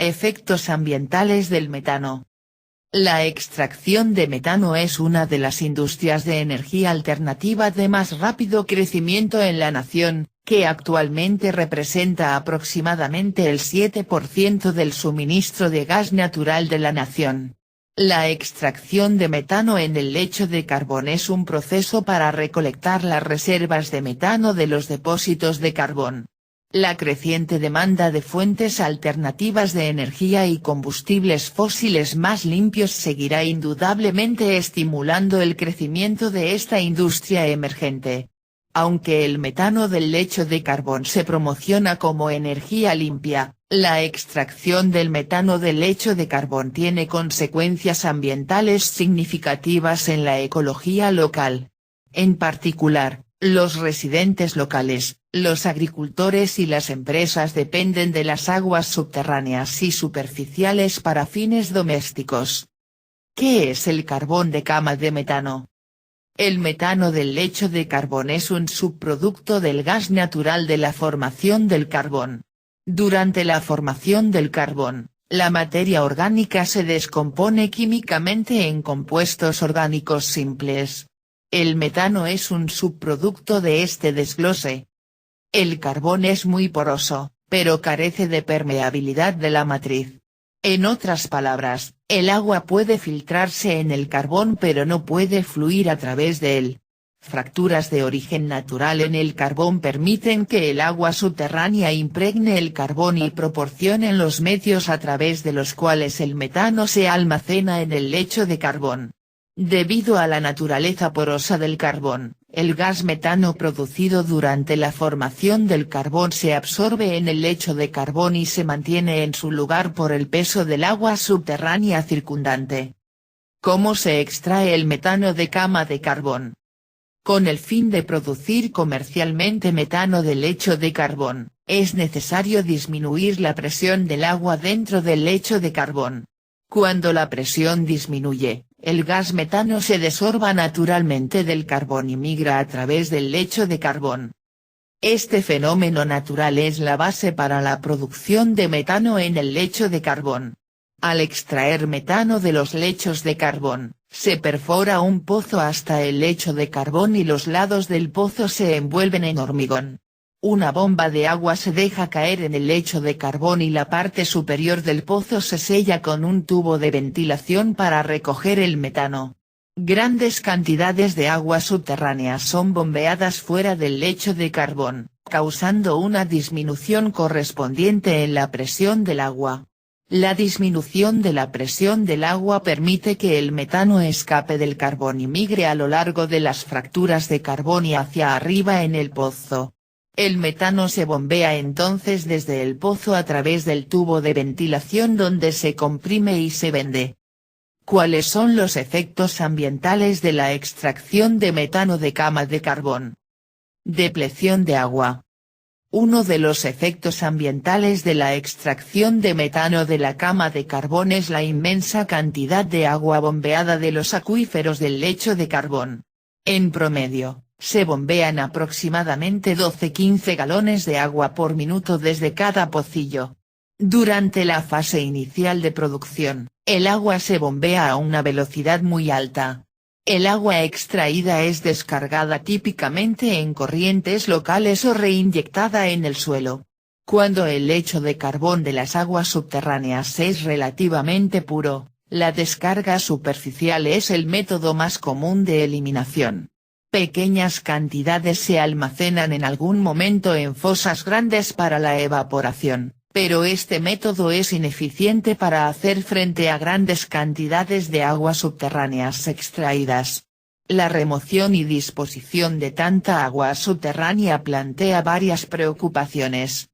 Efectos ambientales del metano. La extracción de metano es una de las industrias de energía alternativa de más rápido crecimiento en la nación, que actualmente representa aproximadamente el 7% del suministro de gas natural de la nación. La extracción de metano en el lecho de carbón es un proceso para recolectar las reservas de metano de los depósitos de carbón. La creciente demanda de fuentes alternativas de energía y combustibles fósiles más limpios seguirá indudablemente estimulando el crecimiento de esta industria emergente. Aunque el metano del lecho de carbón se promociona como energía limpia, la extracción del metano del lecho de carbón tiene consecuencias ambientales significativas en la ecología local. En particular, los residentes locales, los agricultores y las empresas dependen de las aguas subterráneas y superficiales para fines domésticos. ¿Qué es el carbón de cama de metano? El metano del lecho de carbón es un subproducto del gas natural de la formación del carbón. Durante la formación del carbón, la materia orgánica se descompone químicamente en compuestos orgánicos simples. El metano es un subproducto de este desglose. El carbón es muy poroso, pero carece de permeabilidad de la matriz. En otras palabras, el agua puede filtrarse en el carbón pero no puede fluir a través de él. Fracturas de origen natural en el carbón permiten que el agua subterránea impregne el carbón y proporcionen los medios a través de los cuales el metano se almacena en el lecho de carbón. Debido a la naturaleza porosa del carbón, el gas metano producido durante la formación del carbón se absorbe en el lecho de carbón y se mantiene en su lugar por el peso del agua subterránea circundante. ¿Cómo se extrae el metano de cama de carbón? Con el fin de producir comercialmente metano del lecho de carbón, es necesario disminuir la presión del agua dentro del lecho de carbón. Cuando la presión disminuye, el gas metano se desorba naturalmente del carbón y migra a través del lecho de carbón. Este fenómeno natural es la base para la producción de metano en el lecho de carbón. Al extraer metano de los lechos de carbón, se perfora un pozo hasta el lecho de carbón y los lados del pozo se envuelven en hormigón. Una bomba de agua se deja caer en el lecho de carbón y la parte superior del pozo se sella con un tubo de ventilación para recoger el metano. Grandes cantidades de agua subterránea son bombeadas fuera del lecho de carbón, causando una disminución correspondiente en la presión del agua. La disminución de la presión del agua permite que el metano escape del carbón y migre a lo largo de las fracturas de carbón y hacia arriba en el pozo. El metano se bombea entonces desde el pozo a través del tubo de ventilación donde se comprime y se vende. ¿Cuáles son los efectos ambientales de la extracción de metano de cama de carbón? Depleción de agua. Uno de los efectos ambientales de la extracción de metano de la cama de carbón es la inmensa cantidad de agua bombeada de los acuíferos del lecho de carbón. En promedio, se bombean aproximadamente 12-15 galones de agua por minuto desde cada pocillo. Durante la fase inicial de producción, el agua se bombea a una velocidad muy alta. El agua extraída es descargada típicamente en corrientes locales o reinyectada en el suelo. Cuando el lecho de carbón de las aguas subterráneas es relativamente puro, la descarga superficial es el método más común de eliminación. Pequeñas cantidades se almacenan en algún momento en fosas grandes para la evaporación, pero este método es ineficiente para hacer frente a grandes cantidades de aguas subterráneas extraídas. La remoción y disposición de tanta agua subterránea plantea varias preocupaciones.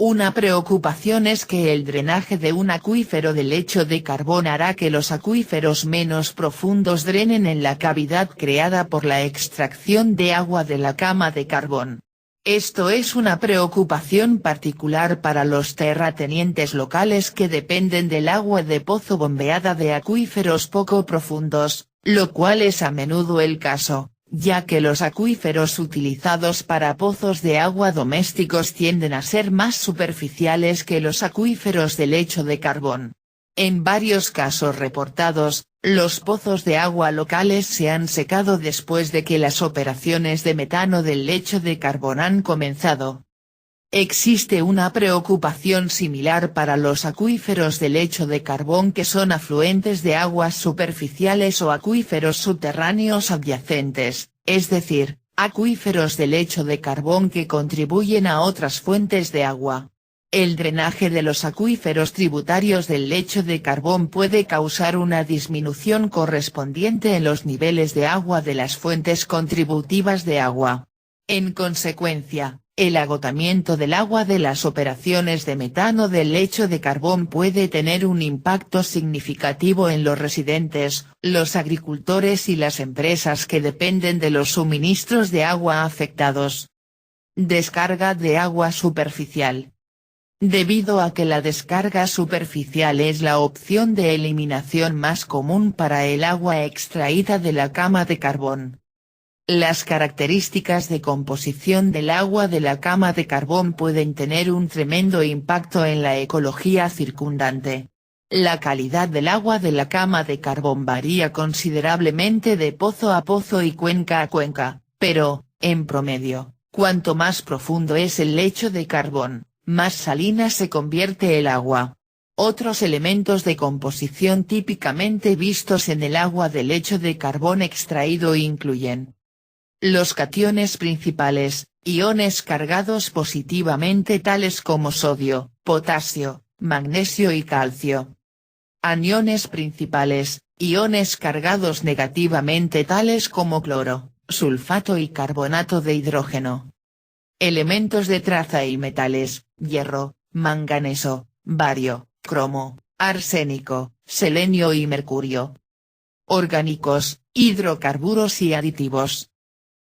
Una preocupación es que el drenaje de un acuífero de lecho de carbón hará que los acuíferos menos profundos drenen en la cavidad creada por la extracción de agua de la cama de carbón. Esto es una preocupación particular para los terratenientes locales que dependen del agua de pozo bombeada de acuíferos poco profundos, lo cual es a menudo el caso, ya que los acuíferos utilizados para pozos de agua domésticos tienden a ser más superficiales que los acuíferos de lecho de carbón. En varios casos reportados, los pozos de agua locales se han secado después de que las operaciones de metano del lecho de carbón han comenzado. Existe una preocupación similar para los acuíferos de lecho de carbón que son afluentes de aguas superficiales o acuíferos subterráneos adyacentes, es decir, acuíferos de lecho de carbón que contribuyen a otras fuentes de agua. El drenaje de los acuíferos tributarios del lecho de carbón puede causar una disminución correspondiente en los niveles de agua de las fuentes contributivas de agua. En consecuencia, el agotamiento del agua de las operaciones de metano del lecho de carbón puede tener un impacto significativo en los residentes, los agricultores y las empresas que dependen de los suministros de agua afectados. Descarga de agua superficial. Debido a que la descarga superficial es la opción de eliminación más común para el agua extraída de la cama de carbón. Las características de composición del agua de la cama de carbón pueden tener un tremendo impacto en la ecología circundante. La calidad del agua de la cama de carbón varía considerablemente de pozo a pozo y cuenca a cuenca, pero, en promedio, cuanto más profundo es el lecho de carbón, más salina se convierte el agua. Otros elementos de composición típicamente vistos en el agua de lecho de carbón extraído incluyen los cationes principales, iones cargados positivamente tales como sodio, potasio, magnesio y calcio. Aniones principales, iones cargados negativamente tales como cloro, sulfato y carbonato de hidrógeno. Elementos de traza y metales, hierro, manganeso, bario, cromo, arsénico, selenio y mercurio. Orgánicos, hidrocarburos y aditivos.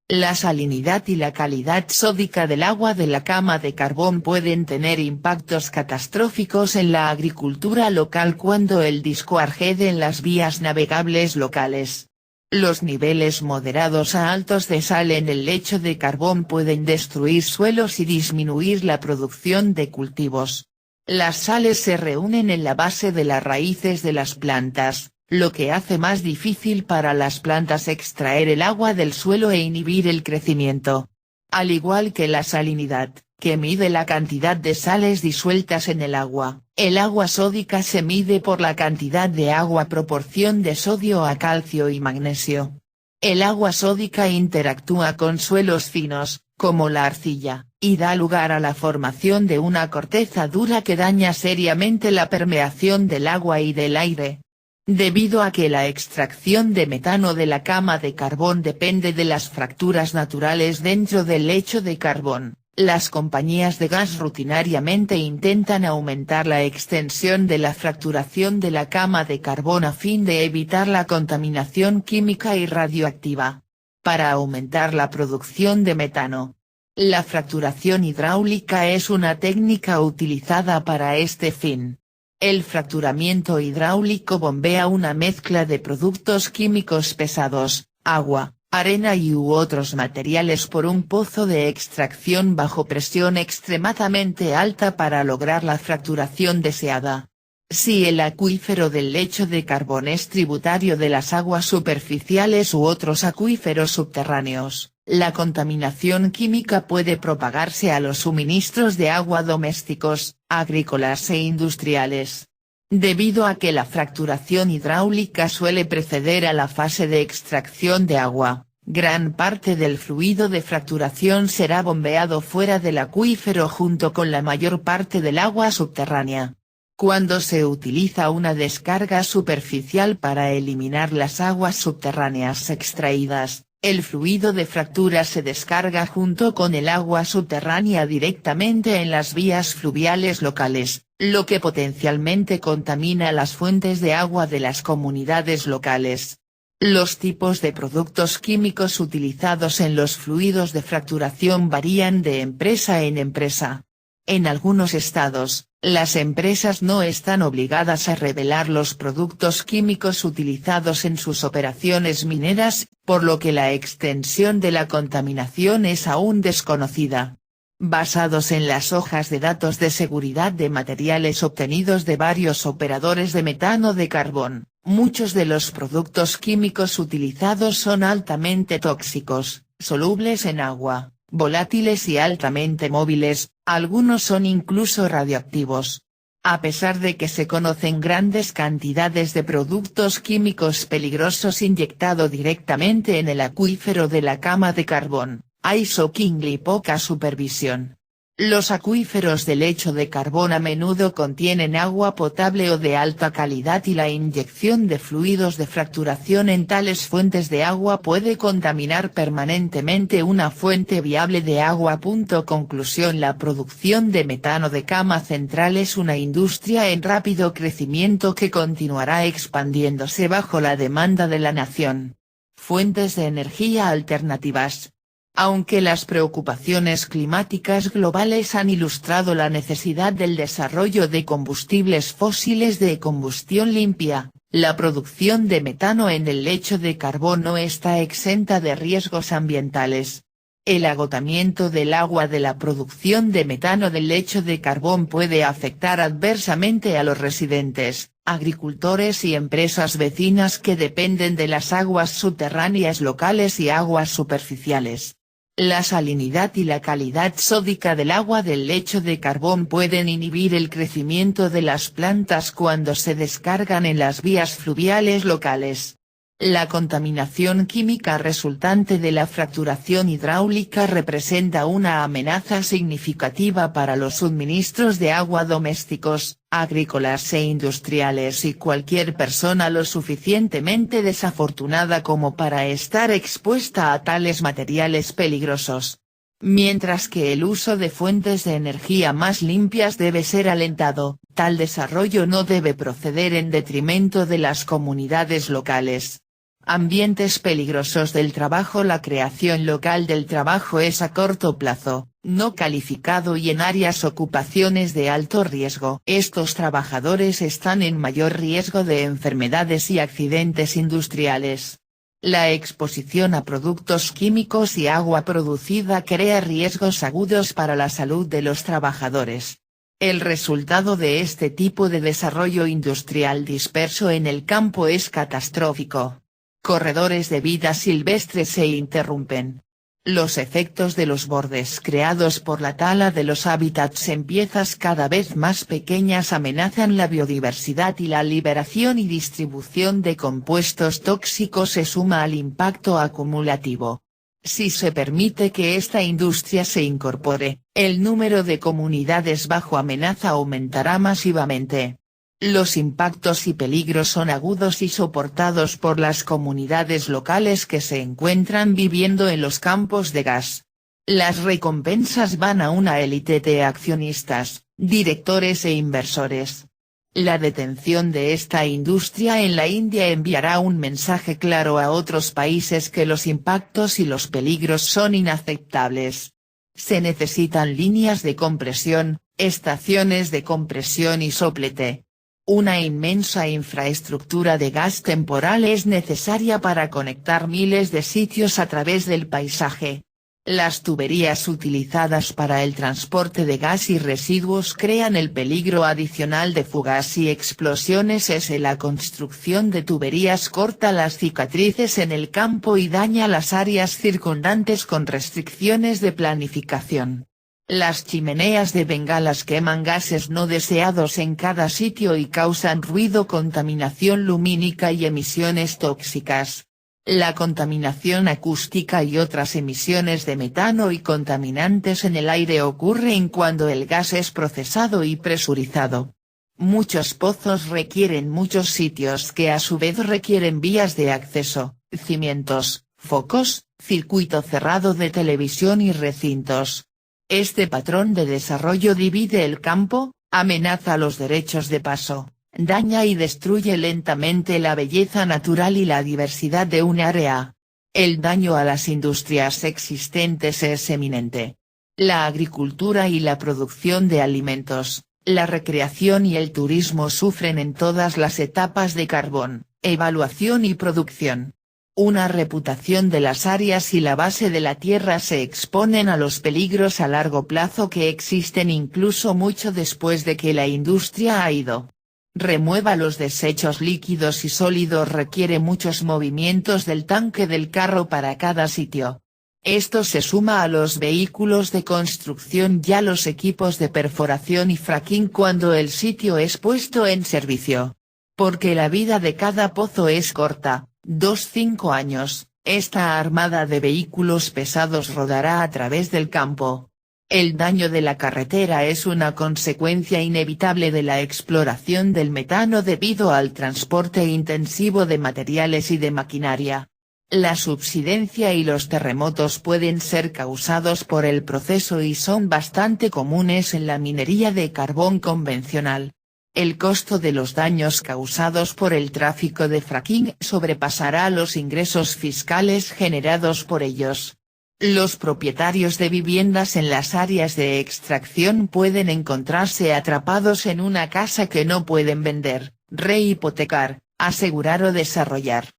La salinidad y la calidad sódica del agua de la cama de carbón pueden tener impactos catastróficos en la agricultura local cuando el discoarjede en las vías navegables locales. Los niveles moderados a altos de sal en el lecho de carbón pueden destruir suelos y disminuir la producción de cultivos. Las sales se reúnen en la base de las raíces de las plantas, lo que hace más difícil para las plantas extraer el agua del suelo e inhibir el crecimiento. Al igual que la salinidad, que mide la cantidad de sales disueltas en el agua sódica se mide por la cantidad de agua proporción de sodio a calcio y magnesio. El agua sódica interactúa con suelos finos, como la arcilla, y da lugar a la formación de una corteza dura que daña seriamente la permeación del agua y del aire. Debido a que la extracción de metano de la cama de carbón depende de las fracturas naturales dentro del lecho de carbón, las compañías de gas rutinariamente intentan aumentar la extensión de la fracturación de la cama de carbón a fin de evitar la contaminación química y radioactiva. Para aumentar la producción de metano, la fracturación hidráulica es una técnica utilizada para este fin. El fracturamiento hidráulico bombea una mezcla de productos químicos pesados, agua, arena y u otros materiales por un pozo de extracción bajo presión extremadamente alta para lograr la fracturación deseada. Si el acuífero del lecho de carbón es tributario de las aguas superficiales u otros acuíferos subterráneos, la contaminación química puede propagarse a los suministros de agua domésticos, agrícolas e industriales. Debido a que la fracturación hidráulica suele preceder a la fase de extracción de agua, gran parte del fluido de fracturación será bombeado fuera del acuífero junto con la mayor parte del agua subterránea. Cuando se utiliza una descarga superficial para eliminar las aguas subterráneas extraídas, el fluido de fractura se descarga junto con el agua subterránea directamente en las vías fluviales locales, lo que potencialmente contamina las fuentes de agua de las comunidades locales. Los tipos de productos químicos utilizados en los fluidos de fracturación varían de empresa en empresa. En algunos estados, Las empresas no están obligadas a revelar los productos químicos utilizados en sus operaciones mineras, por lo que la extensión de la contaminación es aún desconocida. Basados en las hojas de datos de seguridad de materiales obtenidos de varios operadores de metano de carbón, muchos de los productos químicos utilizados son altamente tóxicos, solubles en agua, volátiles y altamente móviles, algunos son incluso radioactivos. A pesar de que se conocen grandes cantidades de productos químicos peligrosos inyectados directamente en el acuífero de la cama de carbón, hay shockingly poca supervisión. Los acuíferos de lecho de carbón a menudo contienen agua potable o de alta calidad y la inyección de fluidos de fracturación en tales fuentes de agua puede contaminar permanentemente una fuente viable de agua. Conclusión: la producción de metano de cama central es una industria en rápido crecimiento que continuará expandiéndose bajo la demanda de la nación. Fuentes de energía alternativas. Aunque las preocupaciones climáticas globales han ilustrado la necesidad del desarrollo de combustibles fósiles de combustión limpia, la producción de metano en el lecho de carbón no está exenta de riesgos ambientales. El agotamiento del agua de la producción de metano del lecho de carbón puede afectar adversamente a los residentes, agricultores y empresas vecinas que dependen de las aguas subterráneas locales y aguas superficiales. La salinidad y la calidad sódica del agua del lecho de carbón pueden inhibir el crecimiento de las plantas cuando se descargan en las vías fluviales locales. La contaminación química resultante de la fracturación hidráulica representa una amenaza significativa para los suministros de agua domésticos, agrícolas e industriales y cualquier persona lo suficientemente desafortunada como para estar expuesta a tales materiales peligrosos. Mientras que el uso de fuentes de energía más limpias debe ser alentado, tal desarrollo no debe proceder en detrimento de las comunidades locales. Ambientes peligrosos del trabajo. La creación local del trabajo es a corto plazo, no calificado y en áreas ocupaciones de alto riesgo. Estos trabajadores están en mayor riesgo de enfermedades y accidentes industriales. La exposición a productos químicos y agua producida crea riesgos agudos para la salud de los trabajadores. El resultado de este tipo de desarrollo industrial disperso en el campo es catastrófico. Corredores de vida silvestre se interrumpen. Los efectos de los bordes creados por la tala de los hábitats en piezas cada vez más pequeñas amenazan la biodiversidad y la liberación y distribución de compuestos tóxicos se suma al impacto acumulativo. Si se permite que esta industria se incorpore, el número de comunidades bajo amenaza aumentará masivamente. Los impactos y peligros son agudos y soportados por las comunidades locales que se encuentran viviendo en los campos de gas. Las recompensas van a una élite de accionistas, directores e inversores. La detención de esta industria en la India enviará un mensaje claro a otros países que los impactos y los peligros son inaceptables. Se necesitan líneas de compresión, estaciones de compresión y soplete. Una inmensa infraestructura de gas temporal es necesaria para conectar miles de sitios a través del paisaje. Las tuberías utilizadas para el transporte de gas y residuos crean el peligro adicional de fugas y explosiones. La construcción de tuberías corta las cicatrices en el campo y daña las áreas circundantes con restricciones de planificación. Las chimeneas de bengalas queman gases no deseados en cada sitio y causan ruido, contaminación lumínica y emisiones tóxicas. La contaminación acústica y otras emisiones de metano y contaminantes en el aire ocurren cuando el gas es procesado y presurizado. Muchos pozos requieren muchos sitios que a su vez requieren vías de acceso, cimientos, focos, circuito cerrado de televisión y recintos. Este patrón de desarrollo divide el campo, amenaza los derechos de paso, daña y destruye lentamente la belleza natural y la diversidad de un área. El daño a las industrias existentes es eminente. La agricultura y la producción de alimentos, La recreación y el turismo sufren en todas las etapas de carbón, evaluación y producción. Una reputación de las áreas y la base de la tierra se exponen a los peligros a largo plazo que existen incluso mucho después de que la industria ha ido. Remueva los desechos líquidos y sólidos requiere muchos movimientos del tanque del carro para cada sitio. Esto se suma a los vehículos de construcción y a los equipos de perforación y fracking cuando el sitio es puesto en servicio. Porque la vida de cada pozo es corta, 2-5 años, esta armada de vehículos pesados rodará a través del campo. El daño de la carretera es una consecuencia inevitable de la exploración del metano debido al transporte intensivo de materiales y de maquinaria. La subsidencia y los terremotos pueden ser causados por el proceso y son bastante comunes en la minería de carbón convencional. El costo de los daños causados por el tráfico de fracking sobrepasará los ingresos fiscales generados por ellos. Los propietarios de viviendas en las áreas de extracción pueden encontrarse atrapados en una casa que no pueden vender, rehipotecar, asegurar o desarrollar.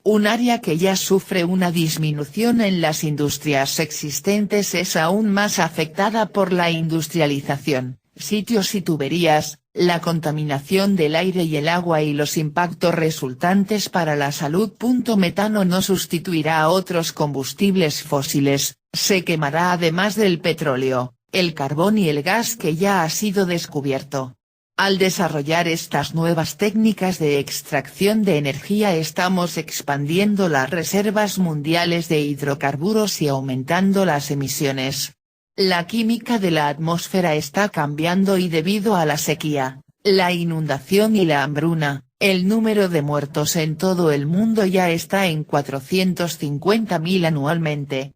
Un área que ya sufre una disminución en las industrias existentes es aún más afectada por la industrialización, sitios y tuberías, la contaminación del aire y el agua y los impactos resultantes para la salud. Metano no sustituirá a otros combustibles fósiles, se quemará además del petróleo, el carbón y el gas que ya ha sido descubierto. Al desarrollar estas nuevas técnicas de extracción de energía estamos expandiendo las reservas mundiales de hidrocarburos y aumentando las emisiones. La química de la atmósfera está cambiando y debido a la sequía, la inundación y la hambruna, el número de muertos en todo el mundo ya está en 450.000 anualmente.